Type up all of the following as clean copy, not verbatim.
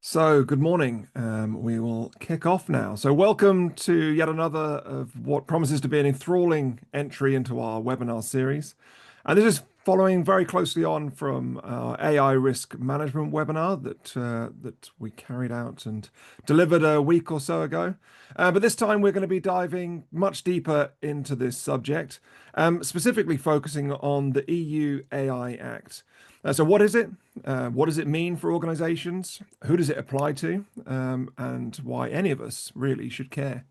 So, good morning. We will kick off now. So, welcome to yet another of what promises to be an enthralling entry into our webinar series. And this is following very closely on from our AI risk management webinar that we carried out and delivered a week or so ago. But this time we're going to be diving much deeper into this subject, specifically focusing on the EU AI Act. So what is it? What does it mean for organizations? Who does it apply to? And why any of us really should care?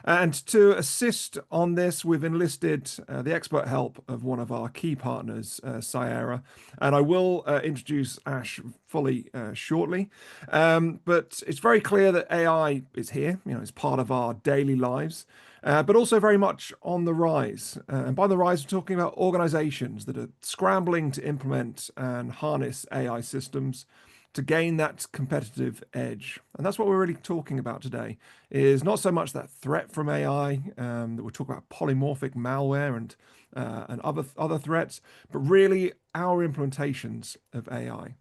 And to assist on this, we've enlisted the expert help of one of our key partners, Cyera. And I will introduce Ash fully shortly. But it's very clear that AI is here, it's part of our daily lives. But also very much on the rise. And by the rise, we're talking about organizations that are scrambling to implement and harness AI systems to gain that competitive edge. And that's what we're really talking about today, is not so much that threat from AI, that we'll talk about polymorphic malware and other threats, but really our implementations of AI.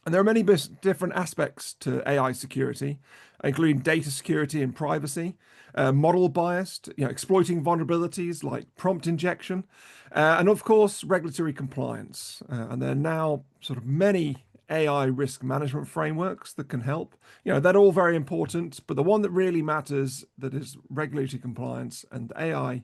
And there are many different aspects to AI security, including data security and privacy, model biased, exploiting vulnerabilities like prompt injection, and of course, regulatory compliance. And there are now sort of many AI risk management frameworks that can help. They're all very important, but the one that really matters that is regulatory compliance and the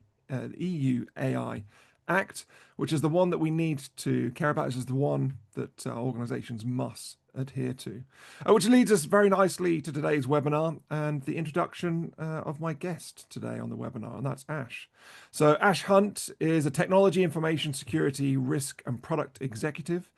EU AI Act, which is the one that we need to care about, is the one that organizations must adhere to. Which leads us very nicely to today's webinar and the introduction of my guest today on the webinar, and that's Ash. So Ash Hunt is a technology information security risk and product executive,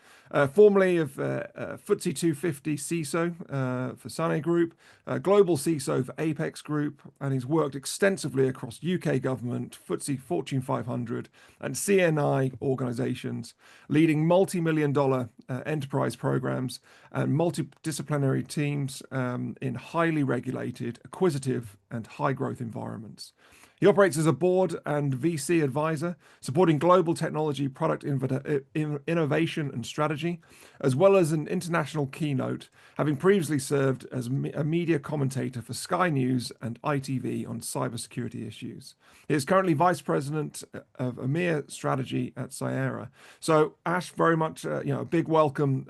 formerly of FTSE 250 CISO for Sane Group, global CISO for Apex Group, and he's worked extensively across UK government, FTSE Fortune 500, and CNI organizations, leading multi-million-dollar enterprise programs and multidisciplinary teams in highly regulated, acquisitive, and high-growth environments. He operates as a board and VC advisor, supporting global technology product innovation and strategy, as well as an international keynote, having previously served as a media commentator for Sky News and ITV on cybersecurity issues. He is currently vice president of EMEA strategy at Cyera. So Ash, very much a big welcome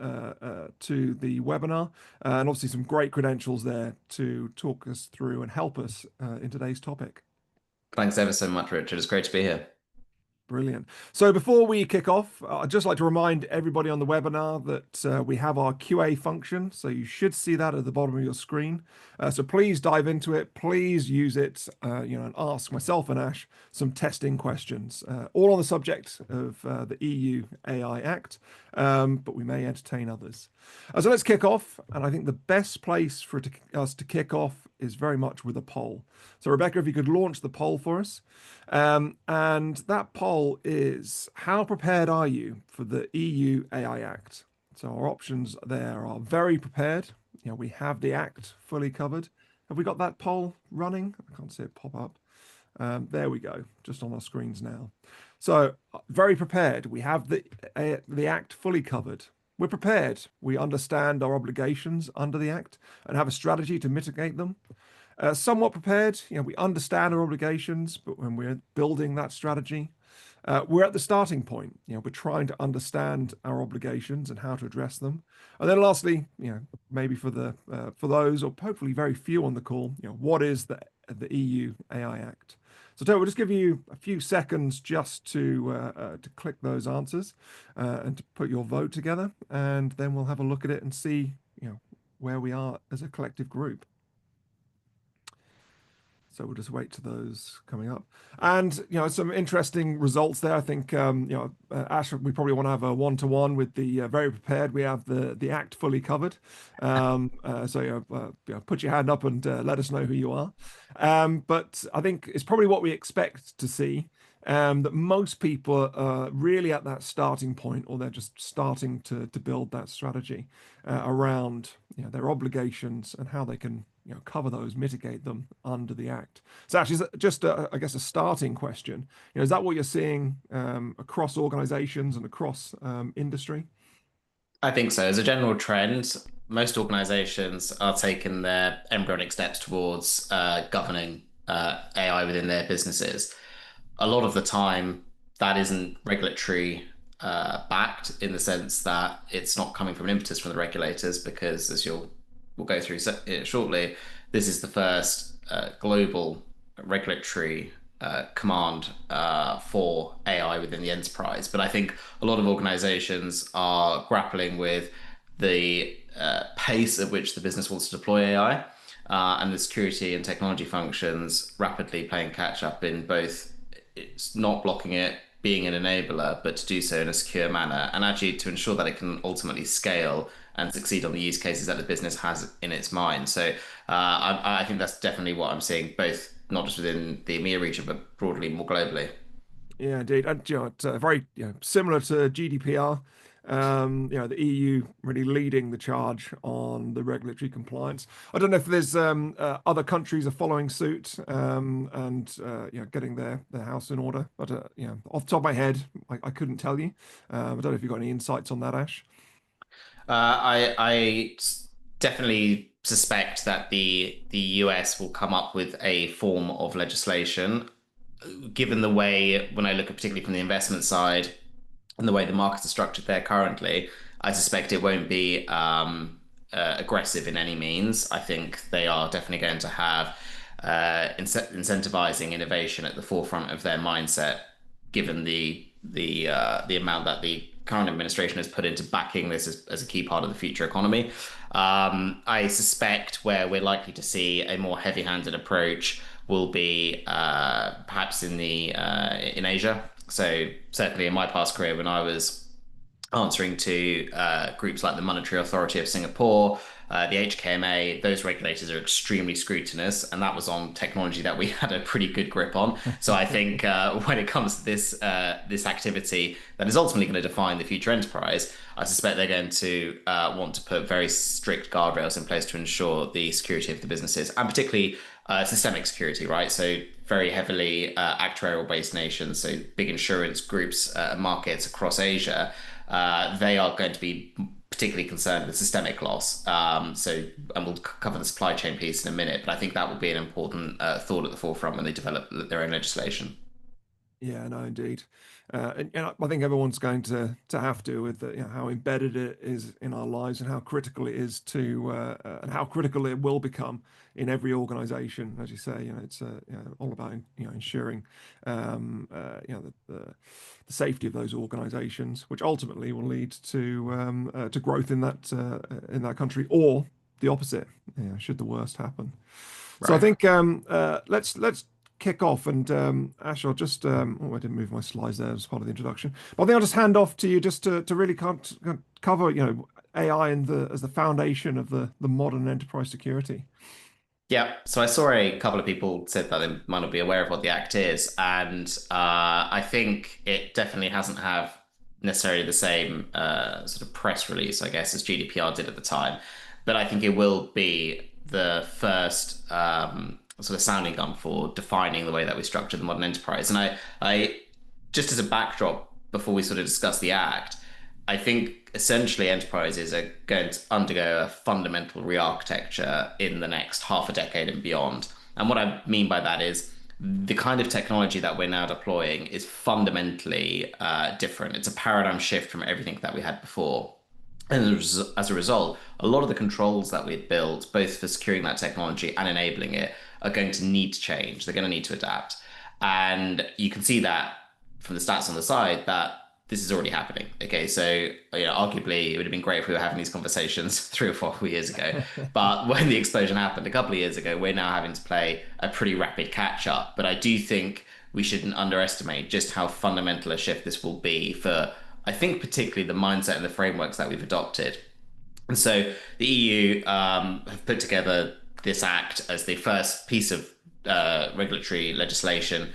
to the webinar, and obviously some great credentials there to talk us through and help us in today's topic. Thanks ever so much, Richard. It's great to be here. Brilliant. So before we kick off, I'd just like to remind everybody on the webinar that we have our QA function. So you should see that at the bottom of your screen. So please dive into it. Please use it, and ask myself and Ash some testing questions, all on the subject of the EU AI Act, but we may entertain others. So let's kick off. And I think the best place for us to kick off is very much with a poll. So Rebecca, if you could launch the poll for us. And that poll is, how prepared are you for the EU AI Act? So our options there are very prepared. We have the Act fully covered. Have we got that poll running? I can't see it pop up. There we go, just on our screens now. So very prepared. We have the Act fully covered. We're prepared. We understand our obligations under the Act and have a strategy to mitigate them. Somewhat prepared, we understand our obligations, but when we're building that strategy, we're at the starting point. We're trying to understand our obligations and how to address them. And then lastly, maybe for those, or hopefully very few on the call, what is the EU AI Act? So Toby, we'll just give you a few seconds just to click those answers and to put your vote together, and then we'll have a look at it and see where we are as a collective group. So we'll just wait to those coming up. And, some interesting results there. I think, Ash, we probably want to have a one-to-one with the very prepared. We have the Act fully covered. So put your hand up and let us know who you are. But I think it's probably what we expect to see, that most people are really at that starting point, or they're just starting to build that strategy around their obligations and how they can cover those, mitigate them under the Act. So actually, just I guess a starting question, is that what you're seeing across organizations and across industry? I think so. As a general trend, most organizations are taking their embryonic steps towards governing AI within their businesses. A lot of the time, that isn't regulatory backed in the sense that it's not coming from an impetus from the regulators, because as we'll go through shortly, this is the first global regulatory command for AI within the enterprise. But I think a lot of organizations are grappling with the pace at which the business wants to deploy AI, and the security and technology functions rapidly playing catch up in both it's not blocking it, being an enabler, but to do so in a secure manner, and actually to ensure that it can ultimately scale and succeed on the use cases that the business has in its mind. So I think that's definitely what I'm seeing, both not just within the EMEA region, but broadly more globally. Yeah, indeed. And it's very similar to GDPR. The EU really leading the charge on the regulatory compliance. I don't know if there's other countries are following suit and getting their house in order. But off the top of my head, I couldn't tell you. I don't know if you've got any insights on that, Ash. I definitely suspect that the US will come up with a form of legislation, given the way, when I look at particularly from the investment side and the way the markets are structured there currently, I suspect it won't be aggressive in any means. I think they are definitely going to have incentivizing innovation at the forefront of their mindset, given the amount that the current administration has put into backing this as a key part of the future economy. I suspect where we're likely to see a more heavy-handed approach will be perhaps in Asia. So certainly in my past career, when I was answering to groups like the Monetary Authority of Singapore, the HKMA, those regulators are extremely scrutinous, and that was on technology that we had a pretty good grip on. So I think when it comes to this activity that is ultimately going to define the future enterprise, I suspect they're going to want to put very strict guardrails in place to ensure the security of the businesses, and particularly systemic security, right? So very heavily actuarial-based nations, so big insurance groups, markets across Asia, they are going to be particularly concerned with systemic loss. And we'll cover the supply chain piece in a minute, but I think that will be an important thought at the forefront when they develop their own legislation. Yeah, no, indeed. And I think everyone's going to have to with how embedded it is in our lives and how critical it is to and how critical it will become in every organization. As you say, it's all about ensuring the safety of those organizations, which ultimately will lead to growth in that country, or the opposite, should the worst happen. So I Right. think let's kick off. And Ash, I'll just I didn't move my slides there as part of the introduction, but I think I'll just hand off to you just to really cover AI and as the foundation of the modern enterprise security. Yeah, so I saw a couple of people said that they might not be aware of what the Act is, and I think it definitely hasn't have necessarily the same sort of press release, I guess, as GDPR did at the time. But I think it will be the first sort of sounding gun for defining the way that we structure the modern enterprise. And I just as a backdrop before we sort of discuss the Act, I think essentially enterprises are going to undergo a fundamental re-architecture in the next half a decade and beyond. And what I mean by that is the kind of technology that we're now deploying is fundamentally different. It's a paradigm shift from everything that we had before. And as a result, a lot of the controls that we had built, both for securing that technology and enabling it, are going to need to change. They're going to need to adapt. And you can see that from the stats on the side that this is already happening. Okay, so arguably it would have been great if we were having these conversations 3 or 4 years ago. But when the explosion happened a couple of years ago, we're now having to play a pretty rapid catch up. But I do think we shouldn't underestimate just how fundamental a shift this will be for, I think, particularly the mindset and the frameworks that we've adopted. And so the EU have put together this act as the first piece of regulatory legislation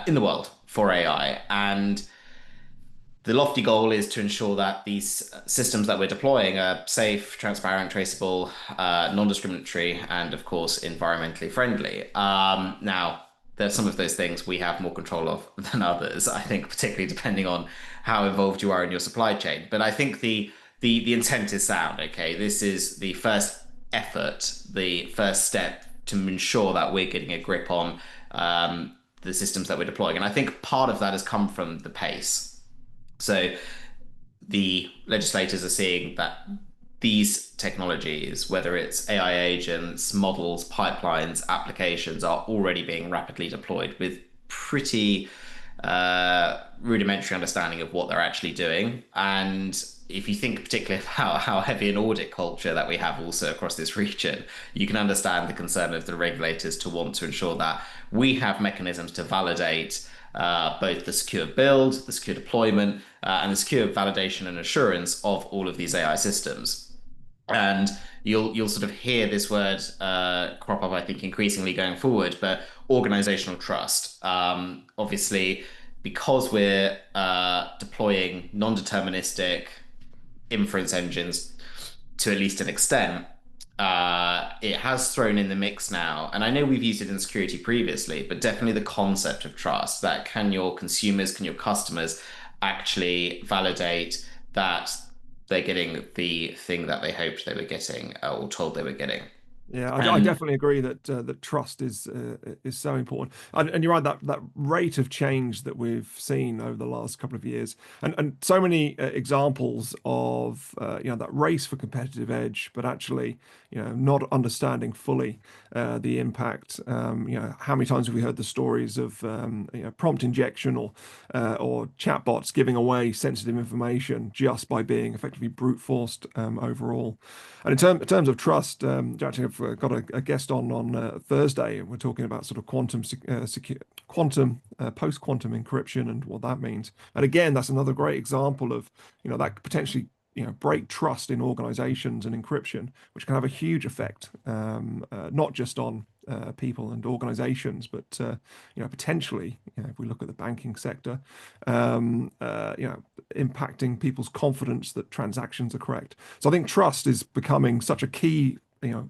in the world for AI. And the lofty goal is to ensure that these systems that we're deploying are safe, transparent, traceable, non-discriminatory, and of course, environmentally friendly. Now, there's some of those things we have more control of than others, I think, particularly depending on how involved you are in your supply chain. But I think the intent is sound. Okay, this is the first effort, the first step to ensure that we're getting a grip on the systems that we're deploying. And I think part of that has come from the pace. So the legislators are seeing that these technologies, whether it's AI agents, models, pipelines, applications, are already being rapidly deployed with pretty rudimentary understanding of what they're actually doing. And if you think particularly about how heavy an audit culture that we have also across this region, you can understand the concern of the regulators to want to ensure that we have mechanisms to validate both the secure build, the secure deployment, and the secure validation and assurance of all of these AI systems. And you'll sort of hear this word crop up, I think, increasingly going forward, but organizational trust. Obviously, because we're deploying non-deterministic inference engines to at least an extent, it has thrown in the mix now. And I know we've used it in security previously, but definitely the concept of trust that can your consumers, can your customers actually validate that they're getting the thing that they hoped they were getting or told they were getting. Yeah, I And definitely agree that that trust is so important, and you're right that that rate of change that we've seen over the last couple of years, and so many examples of that race for competitive edge, but actually not understanding fully the impact. How many times have we heard the stories of prompt injection or chatbots giving away sensitive information just by being effectively brute forced overall. And in terms of trust, actually, I've got a guest on Thursday, and we're talking about sort of quantum post-quantum encryption and what that means. And again, that's another great example of that could potentially break trust in organizations and encryption, which can have a huge effect, not just on people and organizations, but potentially, if we look at the banking sector, impacting people's confidence that transactions are correct. So I think trust is becoming such a key,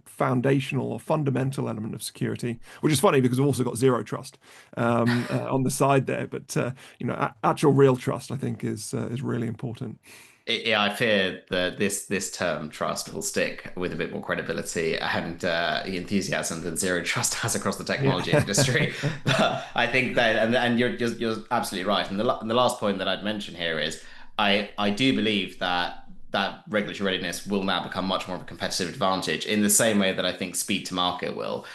foundational or fundamental element of security, which is funny because we've also got zero trust on the side there. But actual real trust, I think, is really important. yeah, I fear that this term trust will stick with a bit more credibility and enthusiasm than zero trust has across the Yeah. technology industry. But I think that, and you're absolutely right. And the last point that I'd mention here is I do believe that regulatory readiness will now become much more of a competitive advantage in the same way that I think speed to market will.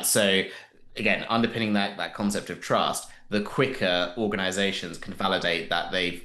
So again, underpinning that concept of trust, the quicker organizations can validate that they're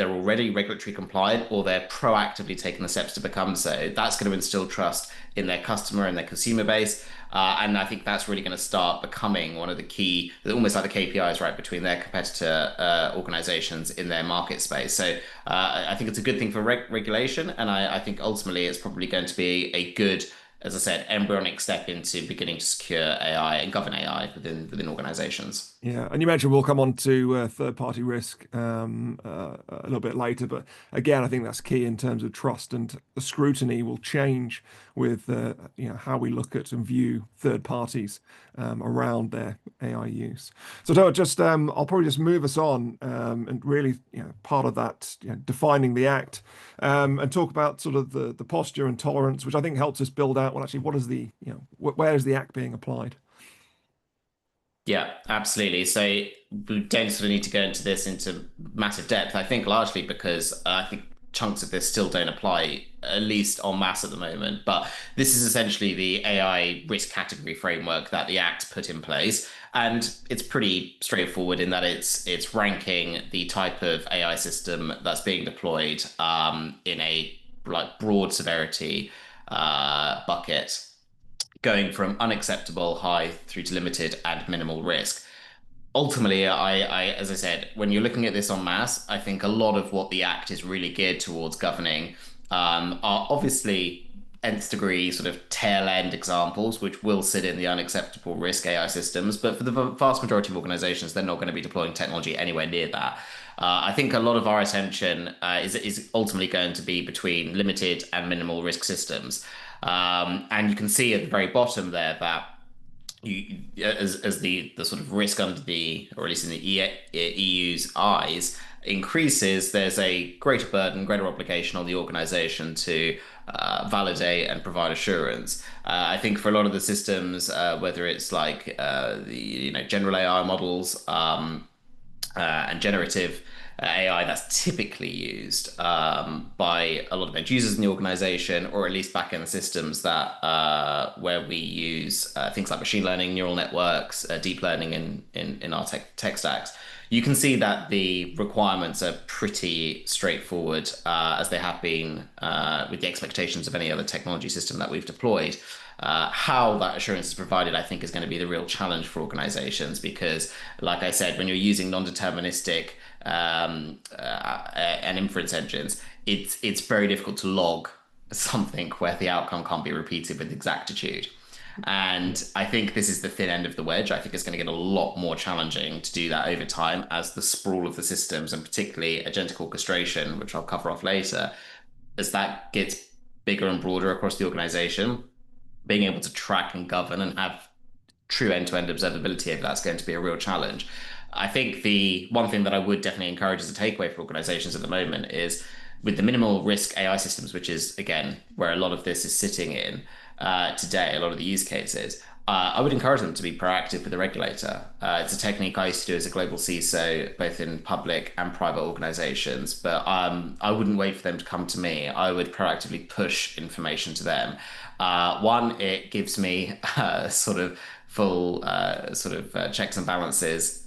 already regulatory compliant or they're proactively taking the steps to become so. That's going to instill trust in their customer and their consumer base. And I think that's really going to start becoming one of the key, almost like the KPIs, right, between their competitor organizations in their market space. So I think it's a good thing for regulation. And I think ultimately it's probably going to be a good, as I said, embryonic step into beginning to secure AI and govern AI within organizations. Yeah, and you mentioned we'll come on to third-party risk a little bit later, but again, I think that's key in terms of trust, and the scrutiny will change with how we look at and view third parties around their AI use. So I'll probably just move us on and really part of that defining the act and talk about sort of the posture and tolerance, which I think helps us build out actually what is the where is the act being applied. Yeah, absolutely. So we don't sort of need to go into this into massive depth. I think largely because I think chunks of this still don't apply, at least en masse at the moment. But this is essentially the AI risk category framework that the Act put in place. And it's pretty straightforward in that it's ranking the type of AI system that's being deployed in a like broad severity bucket, going from unacceptable high through to limited and minimal risk. Ultimately, as I said, when you're looking at this en masse, I think a lot of what the Act is really geared towards governing are obviously nth degree sort of tail end examples, which will sit in the unacceptable risk AI systems. But for the vast majority of organizations, they're not going to be deploying technology anywhere near that. I think a lot of our attention is ultimately going to be between limited and minimal risk systems. And you can see at the very bottom there that as the sort of risk under the, or at least in the EU's eyes, increases, there's a greater burden, greater obligation on the organization to validate and provide assurance. I think for a lot of the systems, whether it's like the general AI models, and generative AI that's typically used by a lot of end users in the organization, or at least back-end systems that where we use things like machine learning, neural networks, deep learning in our tech stacks. You can see that the requirements are pretty straightforward, as they have been with the expectations of any other technology system that we've deployed. How that assurance is provided, I think, is going to be the real challenge for organizations because, like I said, when you're using non-deterministic and inference engines, it's very difficult to log something where the outcome can't be repeated with exactitude. And I think this is the thin end of the wedge. I think it's going to get a lot more challenging to do that over time as the sprawl of the systems, and particularly agentic orchestration, which I'll cover off later, as that gets bigger and broader across the organization, being able to track and govern and have true end-to-end observability over that's going to be a real challenge. I think the one thing that I would definitely encourage as a takeaway for organizations at the moment is with the minimal risk AI systems, which is again where a lot of this is sitting in today, a lot of the use cases. I would encourage them to be proactive with the regulator. It's a technique I used to do as a global CISO, both in public and private organizations. But I wouldn't wait for them to come to me. I would proactively push information to them. One, it gives me sort of full checks and balances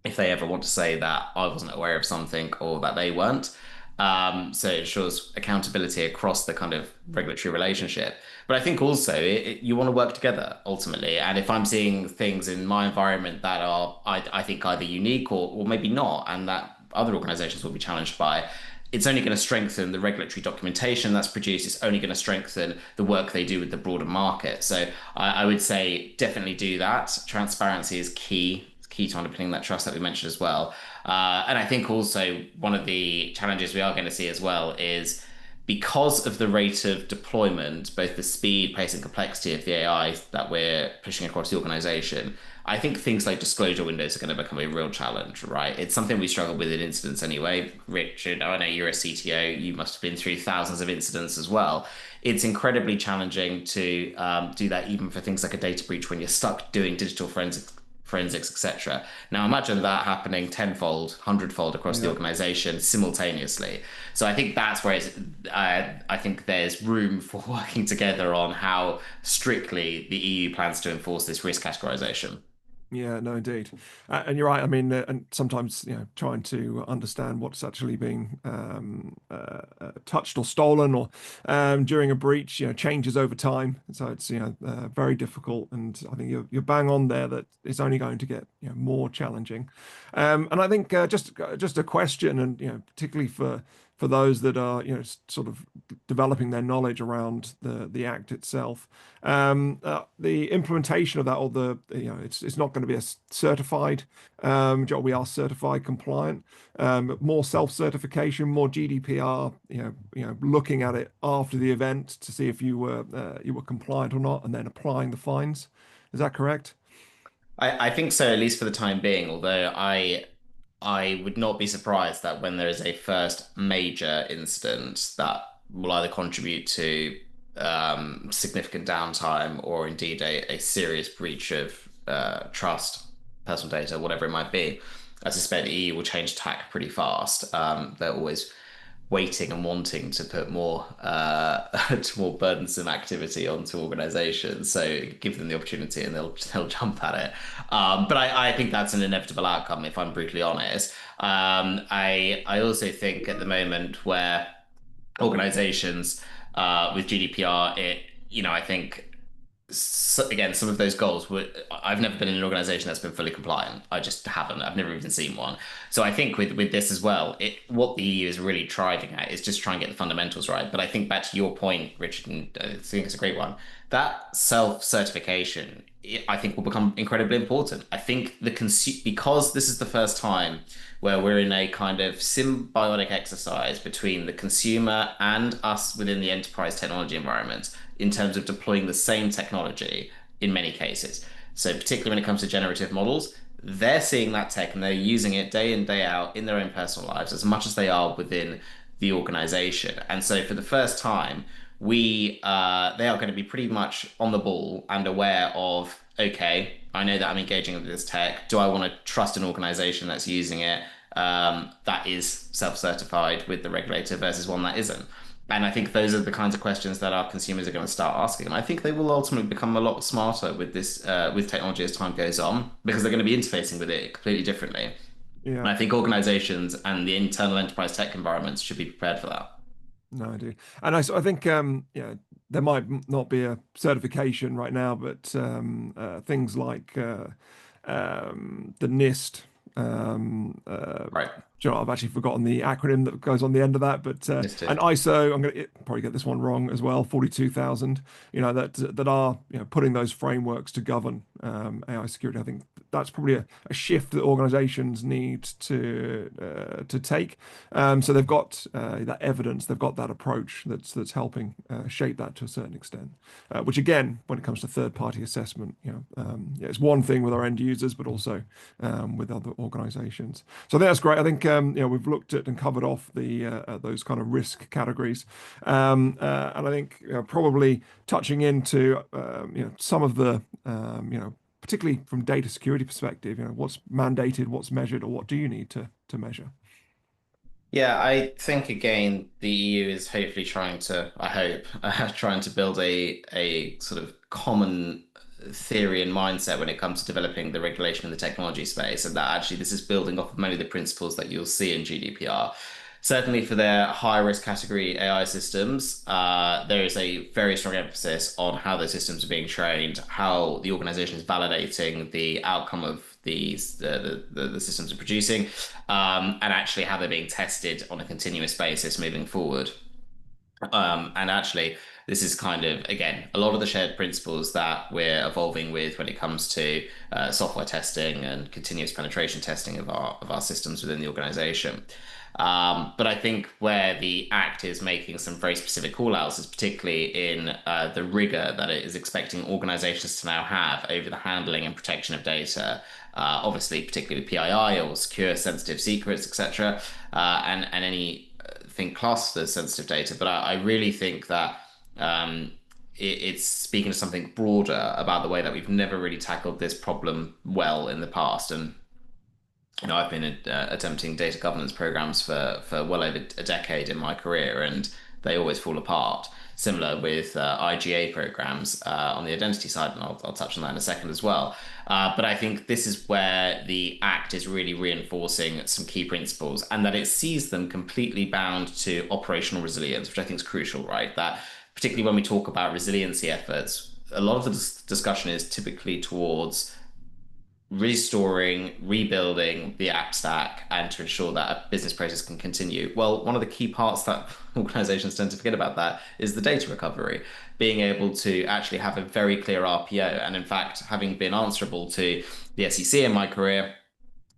if they ever want to say that I wasn't aware of something or that they weren't. So it ensures accountability across the kind of regulatory relationship. But I think also you want to work together ultimately. And if I'm seeing things in my environment that are, I think, either unique or maybe not, and that other organizations will be challenged by, it's only going to strengthen the regulatory documentation that's produced. It's only going to strengthen the work they do with the broader market. So I would say definitely do that. Transparency is key. It's key to underpinning that trust that we mentioned as well. And I think also one of the challenges we are going to see as well is because of the rate of deployment, both the speed, pace, and complexity of the AI that we're pushing across the organization, I think things like disclosure windows are going to become a real challenge, right? It's something we struggle with in incidents anyway. Richard, I know you're a CTO, you must have been through thousands of incidents as well. It's incredibly challenging to do that even for things like a data breach when you're stuck doing digital forensics, etc. Now imagine that happening tenfold, hundredfold across the organization simultaneously. So I think that's where I think there's room for working together on how strictly the EU plans to enforce this risk categorization. Yeah, no, indeed, and you're right. I mean, and sometimes trying to understand what's actually being touched or stolen, or during a breach, changes over time. So it's very difficult, and I think you're bang on there that it's only going to get more challenging. And I think just a question, and particularly for those that are sort of developing their knowledge around the act itself, the implementation of that, or it's not going to be a certified job. We are certified compliant, more self-certification, more GDPR, looking at it after the event to see if you were compliant or not, and then applying the fines. Is that correct? I think so, at least for the time being, although I would not be surprised that when there is a first major incident that will either contribute to significant downtime or indeed a serious breach of trust, personal data, whatever it might be, I suspect the EU will change tack pretty fast. They're always waiting and wanting to put more to more burdensome activity onto organizations. So give them the opportunity and they'll jump at it. But I think that's an inevitable outcome, if I'm brutally honest. I also think at the moment where organizations with GDPR, I think again, some of those goals were, I've never been in an organization that's been fully compliant. I just haven't. I've never even seen one. So I think with this as well, what the EU is really driving at is just try and get the fundamentals right. But I think back to your point, Richard, and I think it's a great one, that self-certification, I think will become incredibly important. I think because this is the first time where we're in a kind of symbiotic exercise between the consumer and us within the enterprise technology environment in terms of deploying the same technology in many cases. So particularly when it comes to generative models, they're seeing that tech and they're using it day in, day out in their own personal lives as much as they are within the organization. And so for the first time, they are going to be pretty much on the ball and aware of, okay, I know that I'm engaging with this tech. Do I want to trust an organization that's using it that is self-certified with the regulator versus one that isn't? And I think those are the kinds of questions that our consumers are going to start asking. And I think they will ultimately become a lot smarter with this, with technology as time goes on, because they're going to be interfacing with it completely differently. Yeah. And I think organizations and the internal enterprise tech environments should be prepared for that. No, I do. And I think there might not be a certification right now, but things like the NIST. Right. Do you know, I've actually forgotten the acronym that goes on the end of that, but This too. and ISO, I'm going to probably get this one wrong as well, 42,000. That are putting those frameworks to govern AI security. I think that's probably a shift that organizations need to take. So they've got that evidence, they've got that approach that's helping shape that to a certain extent. Which again, when it comes to third-party assessment, it's one thing with our end users, but also with other organizations. So I think that's great. I think we've looked at and covered off the those kind of risk categories, and I think probably touching into some of the particularly from data security perspective, what's mandated, what's measured, or what do you need to measure? Yeah, I think again, the EU is hopefully trying to, I hope, trying to build a sort of common theory and mindset when it comes to developing the regulation in the technology space, and that actually this is building off of many of the principles that you'll see in GDPR. Certainly for their high risk category AI systems, there is a very strong emphasis on how those systems are being trained, how the organization is validating the outcome of the systems are producing, and actually how they're being tested on a continuous basis moving forward. And actually, this is kind of, again, a lot of the shared principles that we're evolving with when it comes to software testing and continuous penetration testing of our systems within the organization. But I think where the Act is making some very specific call-outs is particularly in the rigor that it is expecting organizations to now have over the handling and protection of data. Obviously, particularly with PII or secure sensitive secrets, etc., and anything classed as sensitive data. But I really think that it's speaking to something broader about the way that we've never really tackled this problem well in the past. And I've been attempting data governance programs for well over a decade in my career, and they always fall apart. Similar with IGA programs on the identity side, and I'll touch on that in a second as well. But I think this is where the Act is really reinforcing some key principles, and that it sees them completely bound to operational resilience, which I think is crucial, right? That particularly when we talk about resiliency efforts, a lot of the discussion is typically towards restoring, rebuilding the app stack and to ensure that a business process can continue. Well, one of the key parts that organizations tend to forget about that is the data recovery, being able to actually have a very clear RPO. And in fact, having been answerable to the SEC in my career,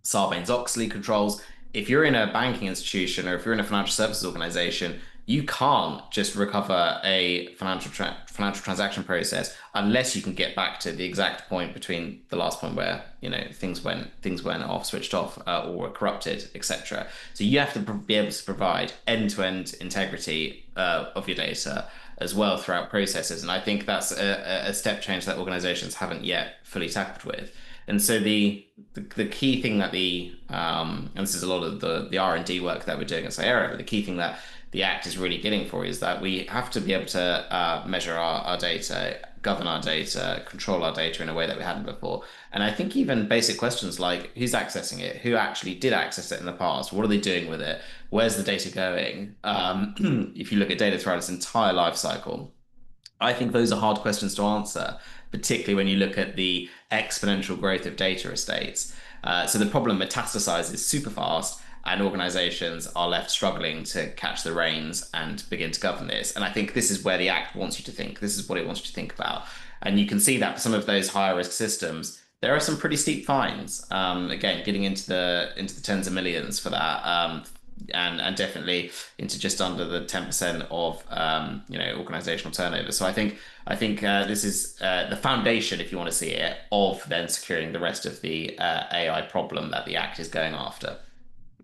Sarbanes-Oxley controls. If you're in a banking institution or if you're in a financial services organization, you can't just recover a financial transaction process unless you can get back to the exact point between the last point where things went off, switched off, or were corrupted, etc. So you have to be able to provide end-to-end integrity of your data as well throughout processes, and I think that's a step change that organizations haven't yet fully tackled with. And so the key thing that and this is a lot of the R&D work that we're doing at Cyera, but the key thing that the Act is really getting for is that we have to be able to measure our data, govern our data, control our data in a way that we hadn't before. And I think even basic questions like who's accessing it, who actually did access it in the past, what are they doing with it, where's the data going? If you look at data throughout its entire life cycle, I think those are hard questions to answer, particularly when you look at the exponential growth of data estates. So the problem metastasizes super fast, and organizations are left struggling to catch the reins and begin to govern this. And I think this is where the Act wants you to think. This is what it wants you to think about. And you can see that for some of those higher risk systems, there are some pretty steep fines. Again, getting into the tens of millions for that. and definitely into just under the 10% of organizational turnover. So I think this is the foundation, if you want to see it, of then securing the rest of the AI problem that the Act is going after.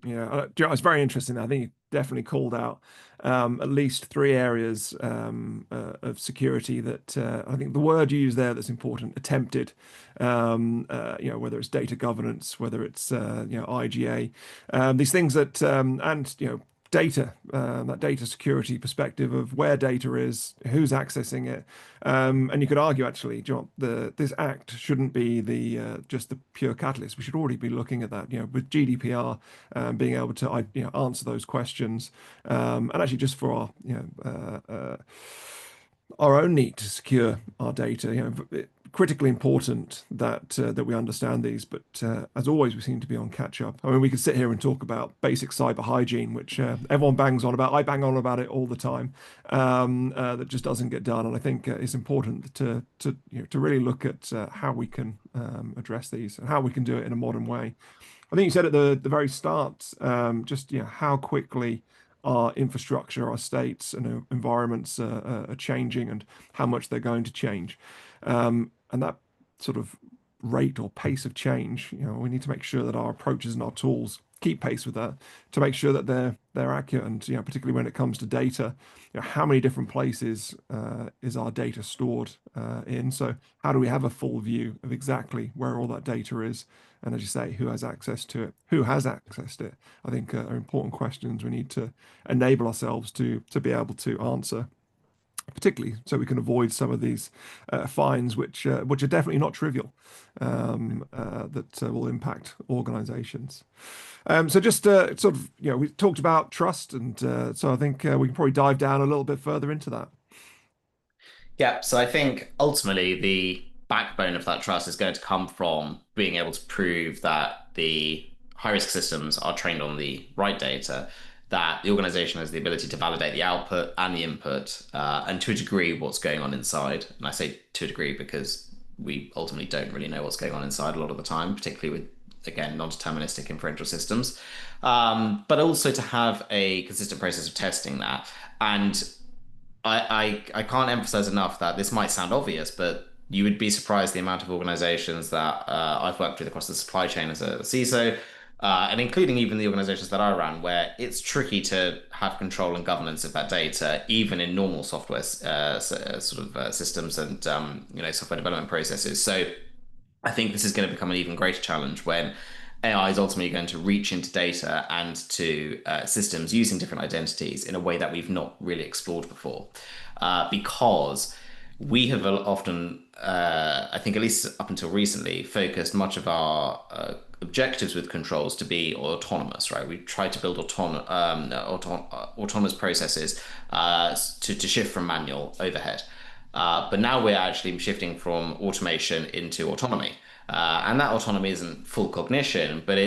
Yeah, it's very interesting. I think you definitely called out at least three areas of security that I think the word you use there that's important, attempted. Whether it's data governance, whether it's IGA, these things that and data, that data security perspective of where data is, who's accessing it, and you could argue actually, John, this act shouldn't be the just the pure catalyst. We should already be looking at that, with GDPR, being able to answer those questions, and actually just for our own need to secure our data. Critically important that we understand these, but as always, we seem to be on catch up. I mean, we could sit here and talk about basic cyber hygiene, which everyone bangs on about. I bang on about it all the time. That just doesn't get done, and I think it's important to really look at how we can address these and how we can do it in a modern way. I think you said at the very start, just how quickly our infrastructure, our states, and environments are changing, and how much they're going to change, and that sort of rate or pace of change. We need to make sure that our approaches and our tools keep pace with that to make sure that they're accurate, and particularly when it comes to data, how many different places is our data stored in? So how do we have a full view of exactly where all that data is? And as you say, who has access to it? Who has accessed it? I think are important questions we need to enable ourselves to be able to answer, particularly so we can avoid some of these fines, which are definitely not trivial, that will impact organizations. So just sort of, we talked about trust, and so I think we can probably dive down a little bit further into that. Yeah, so I think ultimately the backbone of that trust is going to come from being able to prove that the high-risk systems are trained on the right data, that the organization has the ability to validate the output and the input, and to a degree what's going on inside. And I say to a degree because we ultimately don't really know what's going on inside a lot of the time, particularly with, again, non-deterministic inferential systems. But also to have a consistent process of testing that. And I can't emphasize enough that this might sound obvious, but you would be surprised the amount of organizations that I've worked with across the supply chain as a CISO, and including even the organizations that I ran, where it's tricky to have control and governance of that data, even in normal software systems and software development processes. So I think this is going to become an even greater challenge when AI is ultimately going to reach into data and to systems using different identities in a way that we've not really explored before. Because we have often, I think at least up until recently, focused much of our objectives with controls to be autonomous, right? We try to build autonomous processes to shift from manual overhead. But now we're actually shifting from automation into autonomy. And that autonomy isn't full cognition, but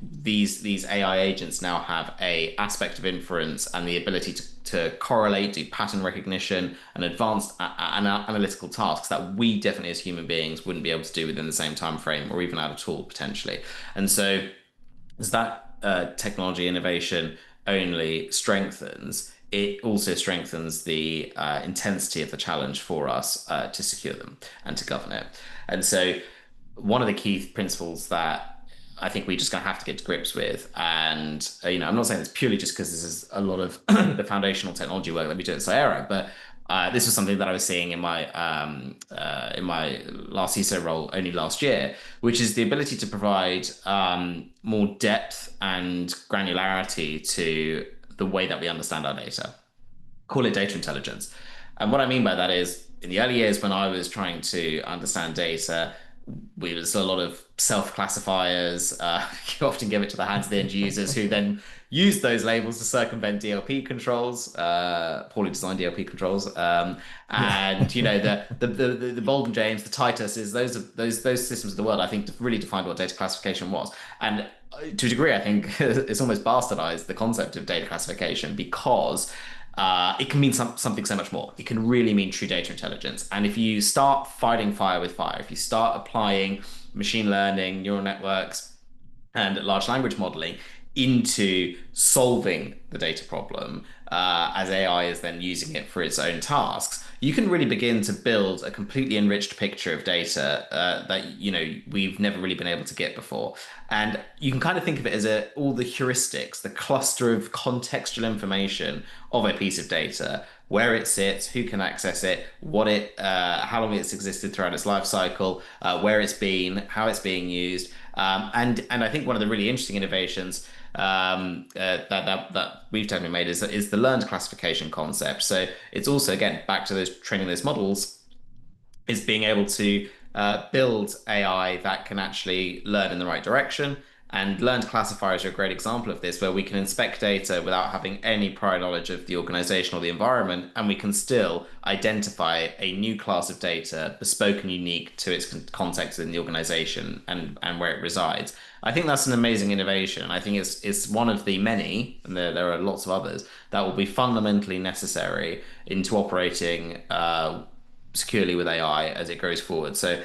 these AI agents now have a aspect of inference and the ability to correlate, do pattern recognition, and advanced analytical tasks that we definitely as human beings wouldn't be able to do within the same time frame or even at a tool potentially. And so as that technology innovation only strengthens, it also strengthens the intensity of the challenge for us to secure them and to govern it. And so one of the key principles that I think we're just going to have to get to grips with, and I'm not saying it's purely just because this is a lot of the foundational technology work that we do at Cyera, but this was something that I was seeing in my last CISO role only last year, which is the ability to provide more depth and granularity to the way that we understand our data. Call it data intelligence. And what I mean by that is, in the early years when I was trying to understand data, we was a lot of self-classifiers. You often give it to the hands of the end users who then use those labels to circumvent DLP controls, poorly designed DLP controls. Yeah. And the Bolden James, the Titus, is those systems of the world, I think, really defined what data classification was. And to a degree, I think it's almost bastardized the concept of data classification because it can mean something so much more. It can really mean true data intelligence. And if you start fighting fire with fire, if you start applying machine learning, neural networks, and large language modeling into solving the data problem, as AI is then using it for its own tasks, you can really begin to build a completely enriched picture of data that we've never really been able to get before. And you can kind of think of it as all the heuristics, the cluster of contextual information of a piece of data, where it sits, who can access it, how long it's existed throughout its life cycle, where it's been, how it's being used. And I think one of the really interesting innovations that we've definitely made is the learned classification concept. So it's also, again, back to those training those models, is being able to build AI that can actually learn in the right direction. And learned classifiers are a great example of this, where we can inspect data without having any prior knowledge of the organization or the environment, and we can still identify a new class of data, bespoke and unique to its context in the organization and where it resides. I think that's an amazing innovation. I think it's one of the many, and there are lots of others, that will be fundamentally necessary into operating securely with AI as it goes forward. So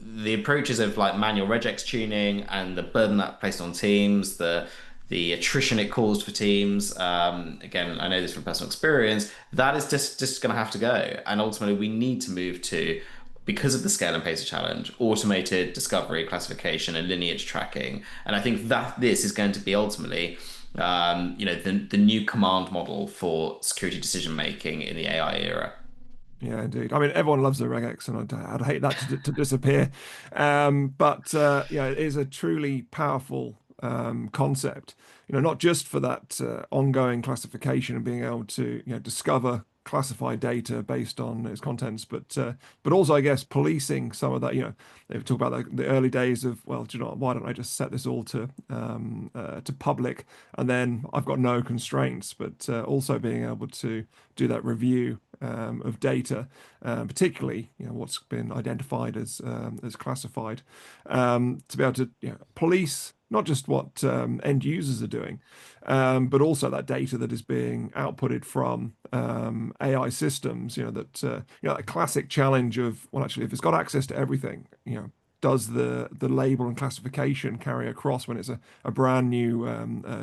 the approaches of like manual regex tuning and the burden that placed on teams, the attrition it caused for teams. Again, I know this from personal experience. That is just going to have to go, and ultimately we need to move to, because of the scale and pace of challenge, automated discovery, classification, and lineage tracking. And I think that this is going to be ultimately the new command model for security decision making in the AI era. Yeah, indeed. I mean, everyone loves the regex, and I'd hate that to disappear. But yeah, it is a truly powerful concept. Not just for that ongoing classification and being able to discover, classify data based on its contents, but also, I guess, policing some of that. They talk about the early days of, well, do you know what, why don't I just set this all to public, and then I've got no constraints, but also being able to do that review of data, particularly what's been identified as classified, to be able to police not just what end users are doing, but also that data that is being outputted from AI systems. That classic challenge of, well, actually, if it's got access to everything, does the label and classification carry across when it's a brand new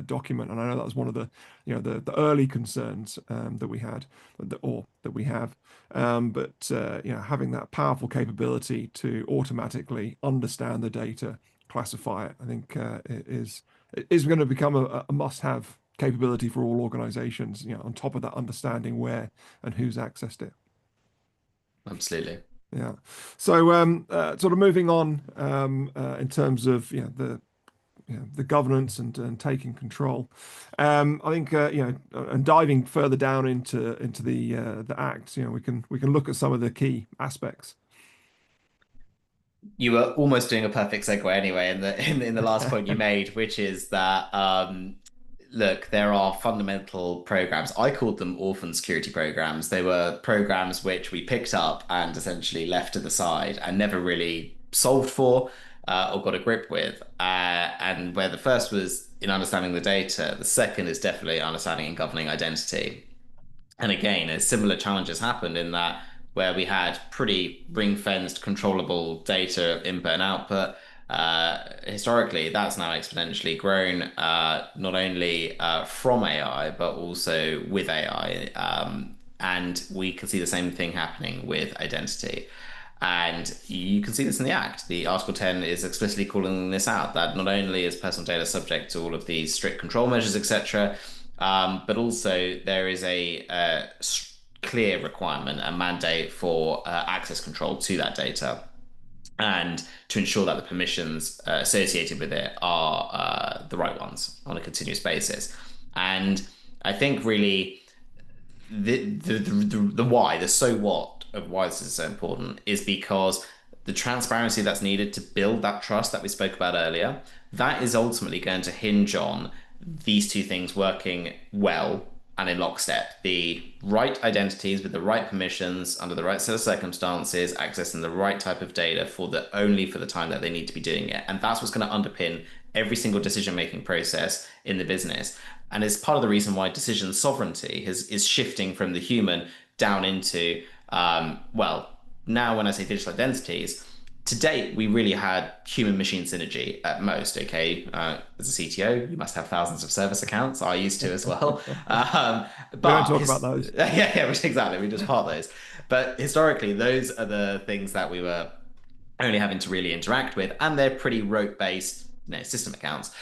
document? And I know that was one of the early concerns that we had, or that we have. But having that powerful capability to automatically understand the data, classify it, I think is going to become a must-have capability for all organizations, on top of that, understanding where and who's accessed it. Absolutely. Yeah. So sort of moving on in terms of the governance and taking control. I think and diving further down into the act, we can look at some of the key aspects. You were almost doing a perfect segue anyway in the last point you made, which is that look, there are fundamental programs. I called them orphan security programs. They were programs which we picked up and essentially left to the side and never really solved for or got a grip with. And where the first was in understanding the data, the second is definitely understanding and governing identity. And again, a similar challenges happened in that, where we had pretty ring-fenced, controllable data input and output. Historically, that's now exponentially grown, not only from AI, but also with AI. And we can see the same thing happening with identity. And you can see this in the Act. The Article 10 is explicitly calling this out, that not only is personal data subject to all of these strict control measures, etc., but also there is a clear requirement, a mandate for access control to that data, and to ensure that the permissions associated with it are the right ones on a continuous basis. And I think really the why, the so what of why this is so important is because the transparency that's needed to build that trust that we spoke about earlier, that is ultimately going to hinge on these two things working well and in lockstep. The right identities with the right permissions under the right set of circumstances, accessing the right type of data only for the time that they need to be doing it. And that's what's going to underpin every single decision-making process in the business. And it's part of the reason why decision sovereignty is shifting from the human down into, well, now when I say digital identities, to date, we really had human machine synergy at most. Okay, as a CTO, you must have thousands of service accounts. I used to as well. We don't But talk about those. yeah, exactly. We just part those. But historically, those are the things that we were only having to really interact with, and they're pretty rote-based, system accounts.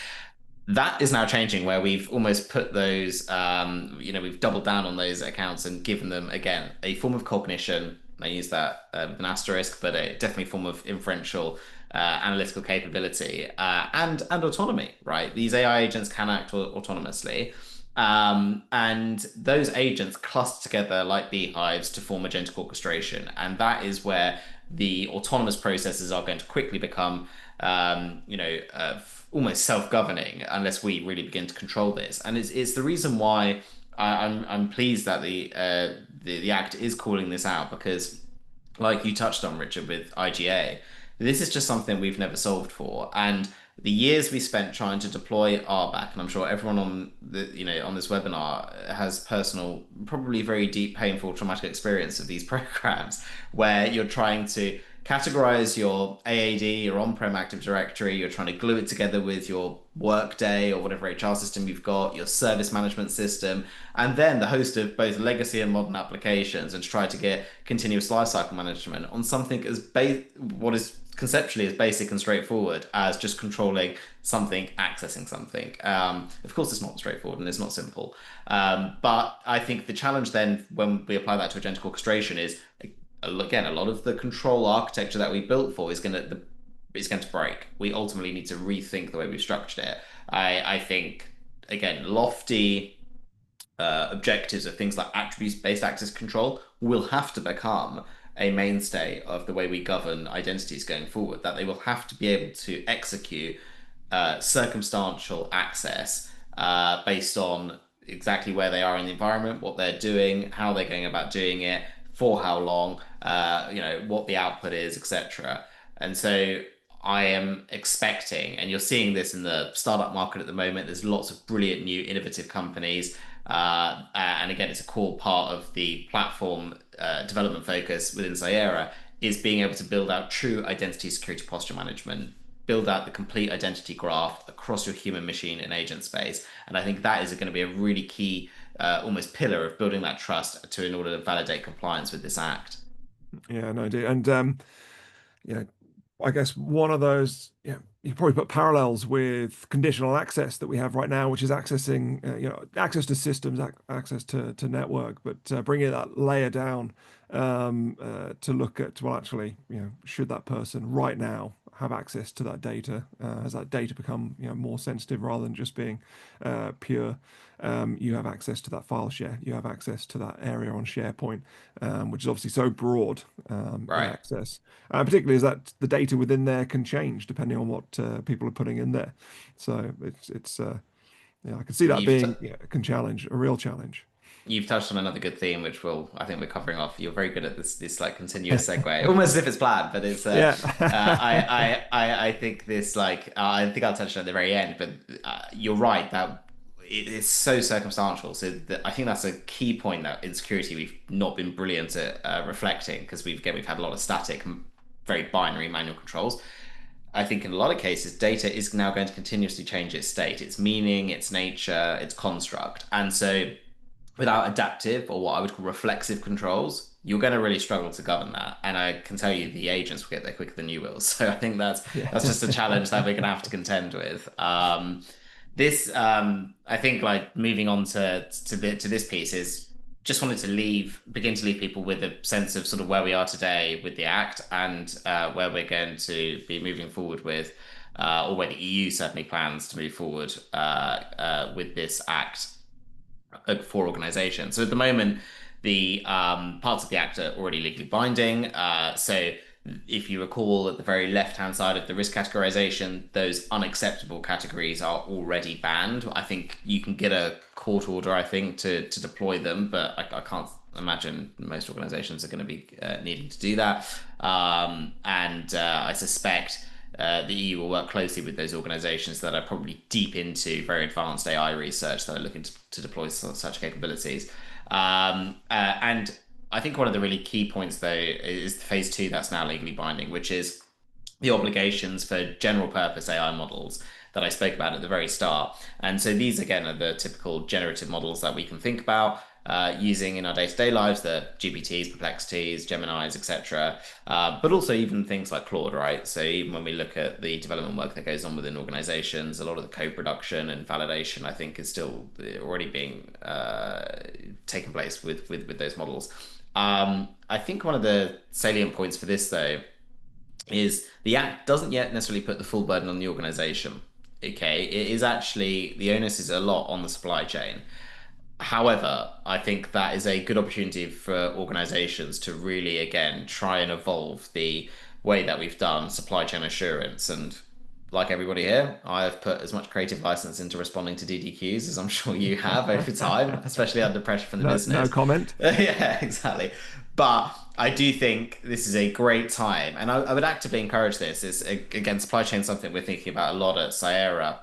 That is now changing where we've almost put those, we've doubled down on those accounts and given them, again, a form of cognition. I use that with an asterisk, but a definitely form of inferential analytical capability and autonomy, right? These AI agents can act autonomously. And those agents cluster together like beehives to form agentic orchestration. And that is where the autonomous processes are going to quickly become, almost self-governing unless we really begin to control this. And it's the reason why I'm pleased that the Act is calling this out because, like you touched on, Richard, with IGA, this is just something we've never solved for. And the years we spent trying to deploy RBAC, and I'm sure everyone on on this webinar has personal, probably very deep, painful, traumatic experience of these programs where you're trying to categorize your AAD, your on-prem Active Directory, you're trying to glue it together with your Workday or whatever HR system you've got, your service management system, and then the host of both legacy and modern applications, and to try to get continuous lifecycle management on something as what is conceptually as basic and straightforward as just controlling something, accessing something. Of course, it's not straightforward and it's not simple. But I think the challenge then, when we apply that to agentic orchestration, is again a lot of the control architecture that we built for is going to break. We ultimately need to rethink the way we've structured it. I think again lofty objectives of things like attributes-based access control will have to become a mainstay of the way we govern identities going forward, that they will have to be able to execute circumstantial access based on exactly where they are in the environment, what they're doing, how they're going about doing it, for how long, what the output is, etc. And so I am expecting, and you're seeing this in the startup market at the moment, there's lots of brilliant new innovative companies. And again, it's a core part of the platform development focus within Cyera is being able to build out true identity security posture management, build out the complete identity graph across your human machine and agent space. And I think that is going to be a really key, almost pillar of building that trust in order to validate compliance with this act. Yeah, no, indeed. And you know, I guess one of those, you probably put parallels with conditional access that we have right now, which is accessing, access to systems, access to network, but bringing that layer down to look at, well, actually, should that person right now have access to that data? Has that data become, more sensitive rather than just being pure? You have access to that file share. You have access to that area on SharePoint, which is obviously so broad in Right. access. Particularly as that the data within there can change depending on what people are putting in there. So it's I can see that You've t being a real challenge. You've touched on another good theme, which I think we're covering off. You're very good at this like continuous segue, almost as if it's planned, but it's Yeah. I think this I think I'll touch on it at the very end, but you're right that it's so circumstantial. So I think that's a key point that in security we've not been brilliant at reflecting because we've had a lot of static, very binary manual controls. I think in a lot of cases, data is now going to continuously change its state, its meaning, its nature, its construct, and so without adaptive or what I would call reflexive controls, you're going to really struggle to govern that. And I can tell you the agents will get there quicker than you will. So I think Yeah. that's just a challenge that we're going to have to contend with. I think like moving on to this piece is just wanted to begin to leave people with a sense of sort of where we are today with the Act and where we're going to be moving forward with, or where the EU certainly plans to move forward with this Act for organizations. So at the moment, the parts of the Act are already legally binding. So if you recall, at the very left-hand side of the risk categorization, those unacceptable categories are already banned. I think you can get a court order, I think, to deploy them, but I can't imagine most organizations are going to be needing to do that. And I suspect the EU will work closely with those organizations that are probably deep into very advanced AI research that are looking to deploy such capabilities. And I think one of the really key points, though, is the phase two that's now legally binding, which is the obligations for general purpose AI models that I spoke about at the very start. And so these, again, are the typical generative models that we can think about using in our day-to-day lives, the GPTs, Perplexities, Geminis, etc. But also even things like Claude, right? So even when we look at the development work that goes on within organizations, a lot of the code production and validation, I think, is still already being taken place with those models. I think one of the salient points for this, though, is the act doesn't yet necessarily put the full burden on the organization. Okay, it is actually the onus is a lot on the supply chain. However, I think that is a good opportunity for organizations to really, again, try and evolve the way that we've done supply chain assurance. And like everybody here, I have put as much creative license into responding to DDQs as I'm sure you have over time, especially under pressure from the No, no business. comment. Yeah, exactly. But I do think this is a great time, and I would actively encourage this. It's again, supply chain is something we're thinking about a lot at Cyera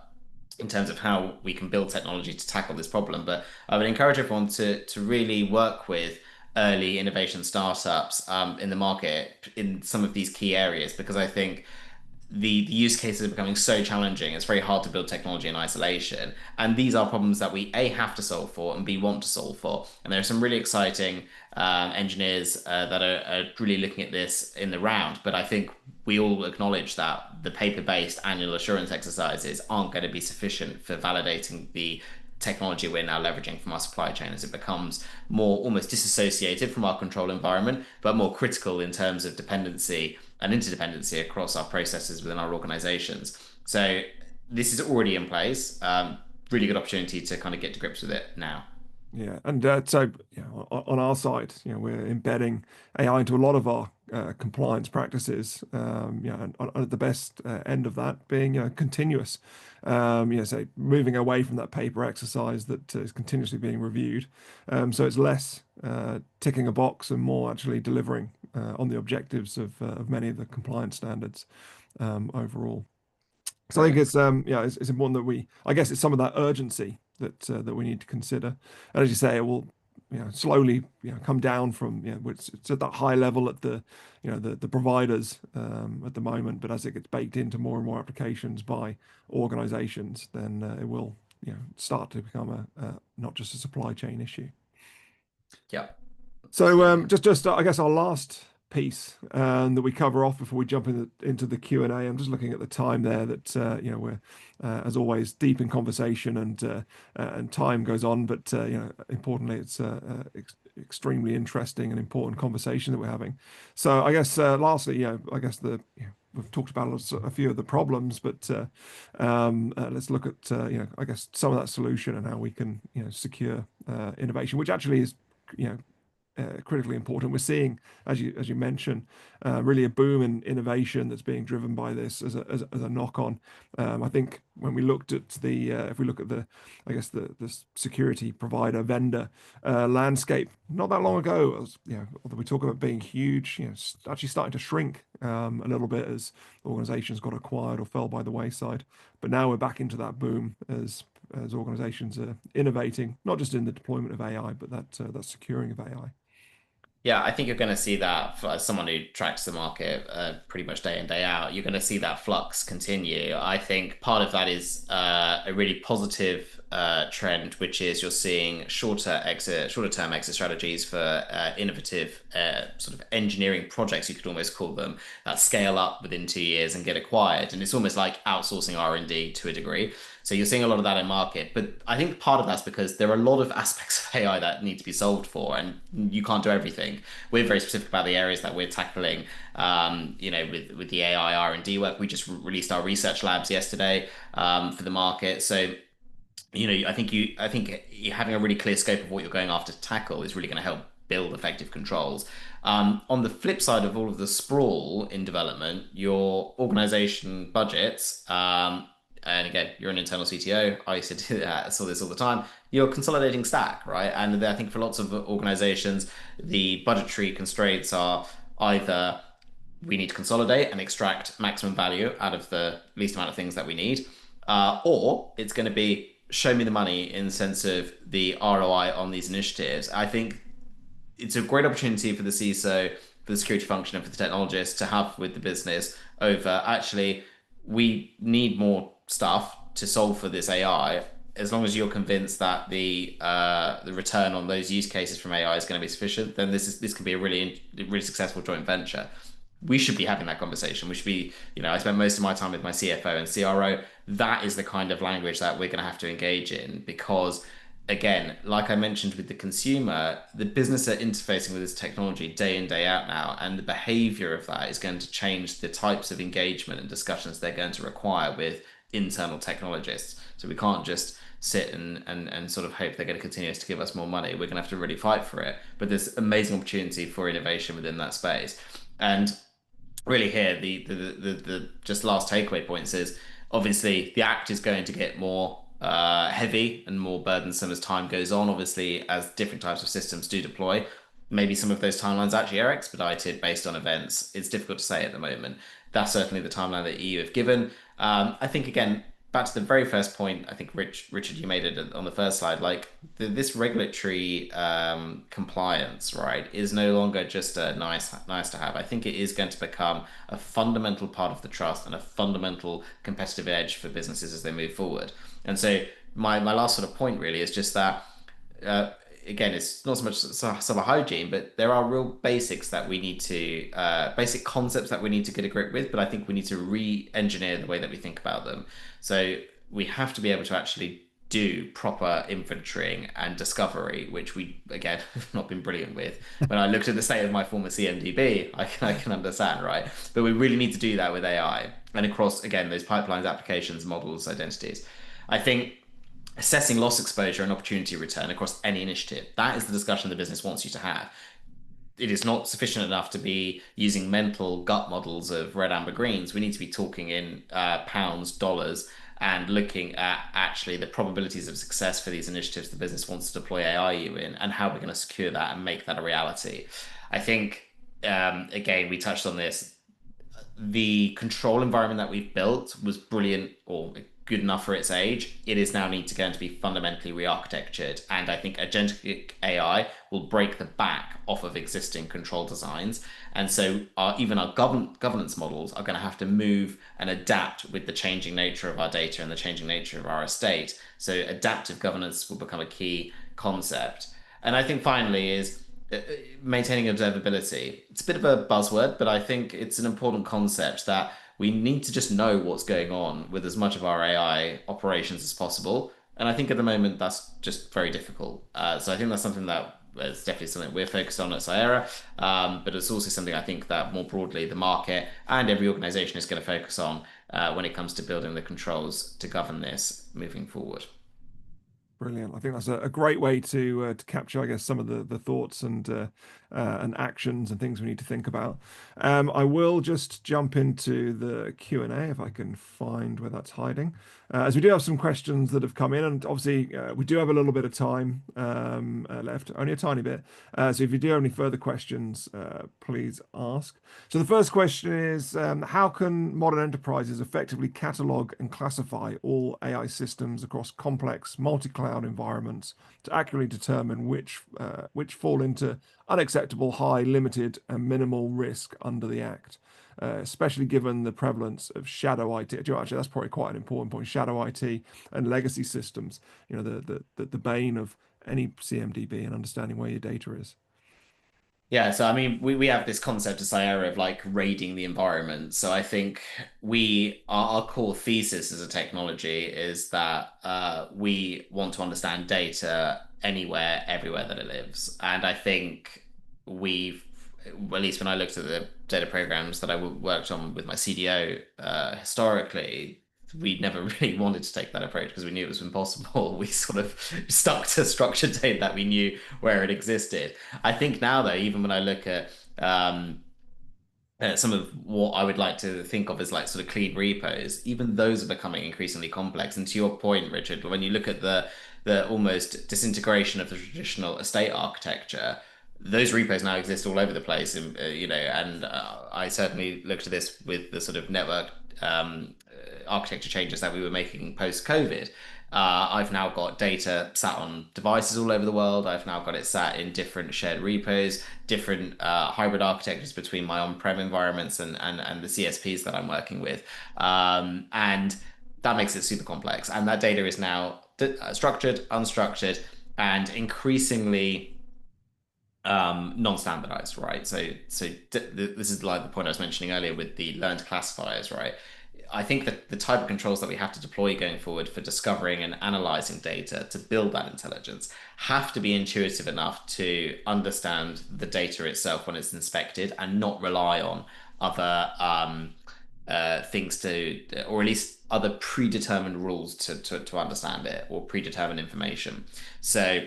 in terms of how we can build technology to tackle this problem. But I would encourage everyone to really work with early innovation startups in the market in some of these key areas because I think the use cases are becoming so challenging. It's very hard to build technology in isolation. And these are problems that we A, have to solve for and B, want to solve for. And there are some really exciting engineers that are really looking at this in the round. But I think we all acknowledge that the paper-based annual assurance exercises aren't going to be sufficient for validating the technology we're now leveraging from our supply chain as it becomes more almost disassociated from our control environment, but more critical in terms of dependency and interdependency across our processes within our organizations. So this is already in place. Really good opportunity to kind of get to grips with it now. Yeah, and so on our side, we're embedding AI into a lot of our compliance practices. And at the best end of that being continuous. So moving away from that paper exercise that is continuously being reviewed. So it's less ticking a box and more actually delivering on the objectives of many of the compliance standards overall. So I think Brilliant. it's important that I guess it's some of that urgency that we need to consider. And as you say, it will slowly come down from it's at that high level at the providers at the moment, but as it gets baked into more and more applications by organizations, then it will start to become a not just a supply chain issue. Yeah, So absolutely. just I guess our last piece that we cover off before we jump into the Q&A. I'm just looking at the time there that we're as always deep in conversation and time goes on, but importantly it's extremely interesting and important conversation that we're having. So I guess lastly, I guess we've talked about a few of the problems, but let's look at I guess some of that solution and how we can secure innovation, which actually is you know critically important. We're seeing, as you mentioned, really a boom in innovation that's being driven by this as a knock on. I think when we looked at if we look at I guess the security provider vendor landscape not that long ago, although we talk about being huge, it's actually starting to shrink a little bit as organizations got acquired or fell by the wayside. But now we're back into that boom as organizations are innovating, not just in the deployment of AI, but that securing of AI. Yeah, I think you're going to see that for as someone who tracks the market pretty much day in, day out, you're going to see that flux continue. I think part of that is a really positive trend, which is you're seeing shorter term exit strategies for innovative sort of engineering projects, you could almost call them, that scale up within 2 years and get acquired. And it's almost like outsourcing R&D to a degree. So you're seeing a lot of that in market. But I think part of that's because there are a lot of aspects of AI that need to be solved for, and you can't do everything. We're very specific about the areas that we're tackling. With the AI R&D work, we just released our research labs yesterday for the market. So I think having a really clear scope of what you're going after to tackle is really going to help build effective controls. On the flip side of all of the sprawl in development, your organization budgets, and again, you're an internal CTO. I used to do that. I saw this all the time. You're consolidating stack, right? And I think for lots of organizations, the budgetary constraints are either we need to consolidate and extract maximum value out of the least amount of things that we need, or it's going to be show me the money in the sense of the ROI on these initiatives. I think it's a great opportunity for the CISO for the security function and for the technologists to have with the business over actually we need more stuff to solve for this AI. As long as you're convinced that the return on those use cases from AI is going to be sufficient, then this can be a really successful joint venture. We should be having that conversation. We should be, I spend most of my time with my CFO and CRO. That is the kind of language that we're going to have to engage in because, again, like I mentioned with the consumer, the business are interfacing with this technology day in, day out now, and the behavior of that is going to change the types of engagement and discussions they're going to require with internal technologists. So we can't just sit and sort of hope they're going to continue to give us more money. We're going to have to really fight for it. But there's amazing opportunity for innovation within that space. And really here the just last takeaway points is obviously the act is going to get more heavy and more burdensome as time goes on, obviously as different types of systems do deploy. Maybe some of those timelines actually are expedited based on events. It's difficult to say at the moment. That's certainly the timeline that EU have given. I think again, back to the very first point, I think Richard, you made it on the first slide. Like this regulatory compliance, right, is no longer just a nice to have. I think it is going to become a fundamental part of the trust and a fundamental competitive edge for businesses as they move forward. And so my last sort of point really is just that. Again, it's not so much summer hygiene, but there are real basics that we need to, basic concepts that we need to get a grip with. But I think we need to re-engineer the way that we think about them. So we have to be able to actually do proper inventorying and discovery, which we, again, have not been brilliant with. When I looked at the state of my former CMDB, I can understand, right? But we really need to do that with AI and across, again, those pipelines, applications, models, identities. I think assessing loss exposure and opportunity return across any initiative. That is the discussion the business wants you to have. It is not sufficient enough to be using mental gut models of red, amber, greens. We need to be talking in pounds, dollars, and looking at actually the probabilities of success for these initiatives the business wants to deploy AIU in and how we're going to secure that and make that a reality. I think, again, we touched on this. The control environment that we've built was brilliant or good enough for its age. It is now need to going to be fundamentally re-architectured. And I think agentic AI will break the back off of existing control designs. And so even our governance models are going to have to move and adapt with the changing nature of our data and the changing nature of our estate. So adaptive governance will become a key concept. And I think finally is maintaining observability. It's a bit of a buzzword, but I think it's an important concept that we need to just know what's going on with as much of our AI operations as possible. And I think at the moment that's just very difficult. So I think that's something that is definitely something we're focused on at Cyera. But it's also something I think that more broadly the market and every organization is going to focus on when it comes to building the controls to govern this moving forward. Brilliant. I think that's a great way to capture, I guess, some of the thoughts and actions and things we need to think about. I will just jump into the Q&A if I can find where that's hiding, as we do have some questions that have come in, and obviously we do have a little bit of time left, only a tiny bit. So if you do have any further questions, please ask. So the first question is, how can modern enterprises effectively catalog and classify all AI systems across complex multi-cloud environments to accurately determine which fall into unacceptable, high, limited, and minimal risk under the Act, especially given the prevalence of shadow IT. Actually, that's probably quite an important point. Shadow IT and legacy systems. The bane of any CMDB and understanding where your data is. Yeah, so I mean, we have this concept of Cyera of like raiding the environment. So I think our core thesis as a technology is that we want to understand data anywhere, everywhere that it lives. And I think we've, at least when I looked at the data programs that I worked on with my CDO historically, we never really wanted to take that approach because we knew it was impossible. We sort of stuck to structured data that we knew where it existed. I think now, though, even when I look at some of what I would like to think of as like sort of clean repos, even those are becoming increasingly complex. And to your point, Richard, when you look at the almost disintegration of the traditional estate architecture, those repos now exist all over the place, and I certainly looked at this with the sort of network architecture changes that we were making post-COVID. I've now got data sat on devices all over the world. I've now got it sat in different shared repos, different hybrid architectures between my on-prem environments and the CSPs that I'm working with. And that makes it super complex. And that data is now structured, unstructured, and increasingly non-standardized, right? This is like the point I was mentioning earlier with the learned classifiers, right? I think that the type of controls that we have to deploy going forward for discovering and analyzing data to build that intelligence have to be intuitive enough to understand the data itself when it's inspected and not rely on other things to, or at least other predetermined rules to understand it or predetermined information. So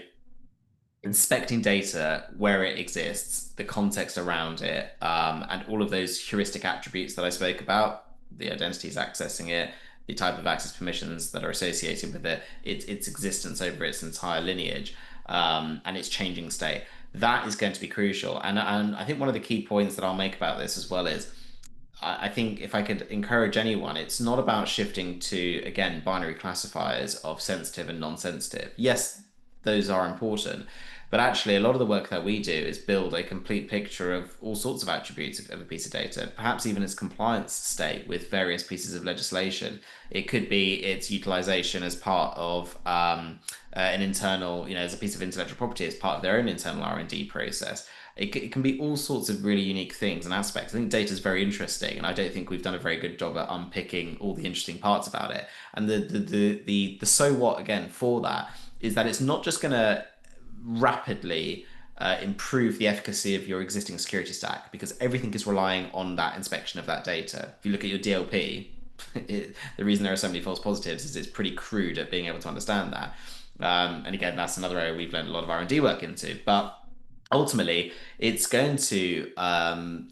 inspecting data where it exists, the context around it, and all of those heuristic attributes that I spoke about, the identities accessing it, the type of access permissions that are associated with it, its existence over its entire lineage, and its changing state. That is going to be crucial. And I think one of the key points that I'll make about this as well is I think if I could encourage anyone, it's not about shifting to, again, binary classifiers of sensitive and non-sensitive. Yes, those are important. But actually, a lot of the work that we do is build a complete picture of all sorts of attributes of a piece of data, perhaps even its compliance state with various pieces of legislation. It could be its utilization as part of an internal, as a piece of intellectual property, as part of their own internal R&D process. It can be all sorts of really unique things and aspects. I think data is very interesting, and I don't think we've done a very good job at unpicking all the interesting parts about it. And the so what again for that is that it's not just going to rapidly improve the efficacy of your existing security stack because everything is relying on that inspection of that data. If you look at your DLP, the reason there are so many false positives is it's pretty crude at being able to understand that. And again, that's another area we've learned a lot of R&D work into. But ultimately, it's going to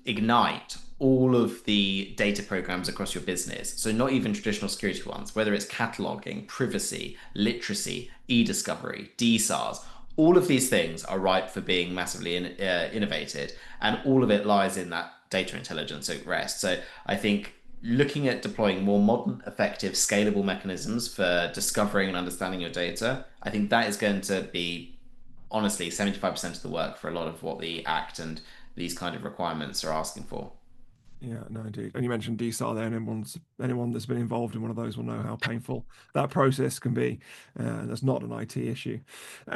ignite all of the data programs across your business. So not even traditional security ones, whether it's cataloging, privacy, literacy, e-discovery, DSARs, all of these things are ripe for being massively innovated, and all of it lies in that data intelligence at rest. So I think looking at deploying more modern, effective, scalable mechanisms for discovering and understanding your data, I think that is going to be honestly 75% of the work for a lot of what the Act and these kind of requirements are asking for. Yeah, no, indeed. And you mentioned DSAR there, and anyone that's been involved in one of those will know how painful that process can be. That's not an IT issue. We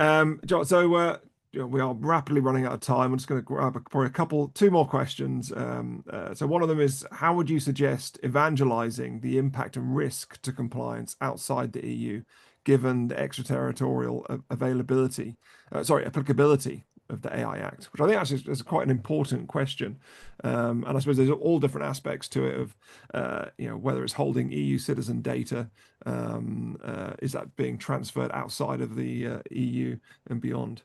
are rapidly running out of time. I'm just going to grab probably two more questions. So one of them is, how would you suggest evangelizing the impact and risk to compliance outside the EU, given the extraterritorial applicability of the AI Act, which I think actually is quite an important question. And I suppose there's all different aspects to it of, whether it's holding EU citizen data, is that being transferred outside of the EU and beyond?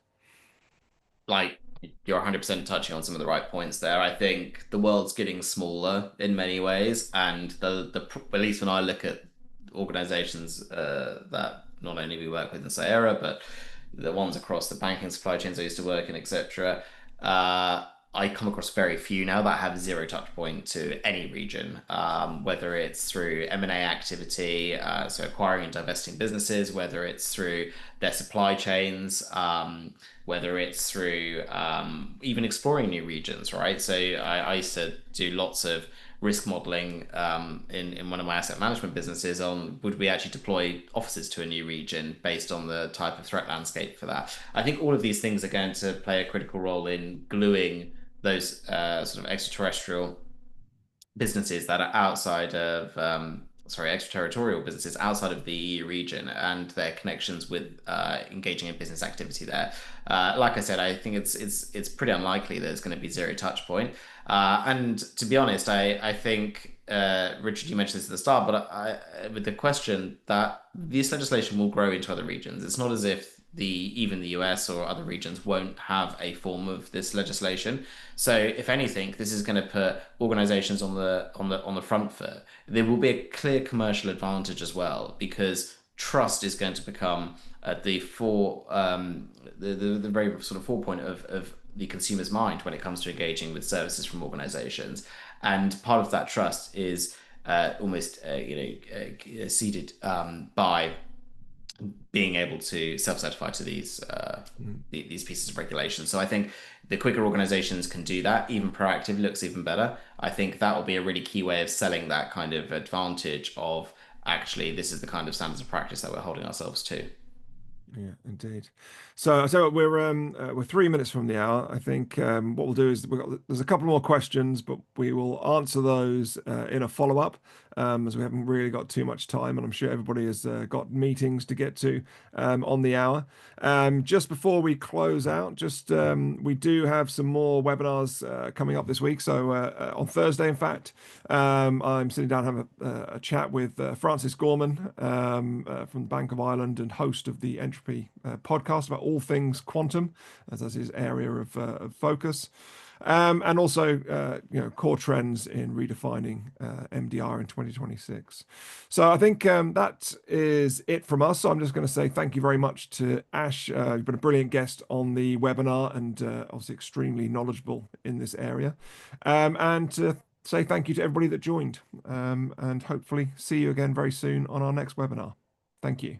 Like you're 100% touching on some of the right points there. I think the world's getting smaller in many ways, and at least when I look at organizations that not only we work with in Cyera, but the ones across the banking supply chains I used to work in, etc. I come across very few now that have zero touch point to any region, whether it's through M&A activity, so acquiring and divesting businesses, whether it's through their supply chains, whether it's through even exploring new regions, right? So I used to do lots of risk modeling in one of my asset management businesses on would we actually deploy offices to a new region based on the type of threat landscape for that. I think all of these things are going to play a critical role in gluing those sort of extraterrestrial businesses that are outside of extraterritorial businesses outside of the EU region and their connections with engaging in business activity there. Like I said, I think it's pretty unlikely there's going to be zero touch point. And to be honest, I think Richard, you mentioned this at the start, but with the question that this legislation will grow into other regions. It's not as if even the US or other regions won't have a form of this legislation. So if anything, this is going to put organizations on the front foot. There will be a clear commercial advantage as well because trust is going to become at the very sort of forepoint of the consumer's mind when it comes to engaging with services from organizations. And part of that trust is almost seeded by being able to self-certify to Mm. these pieces of regulation. So I think the quicker organizations can do that, even proactive looks even better. I think that will be a really key way of selling that kind of advantage of actually this is the kind of standards of practice that we're holding ourselves to. Yeah, indeed. So we're 3 minutes from the hour. I think what we'll do is there's a couple more questions, but we will answer those in a follow-up as we haven't really got too much time, and I'm sure everybody has got meetings to get to on the hour. Just before we close out, just we do have some more webinars coming up this week. So on Thursday, in fact, I'm sitting down having a chat with Francis Gorman from the Bank of Ireland and host of the Entropy podcast about all things quantum, as that's his area of focus. And also, core trends in redefining MDR in 2026. So I think that is it from us. So I'm just going to say thank you very much to Ash. You've been a brilliant guest on the webinar and obviously extremely knowledgeable in this area. And say thank you to everybody that joined and hopefully see you again very soon on our next webinar. Thank you.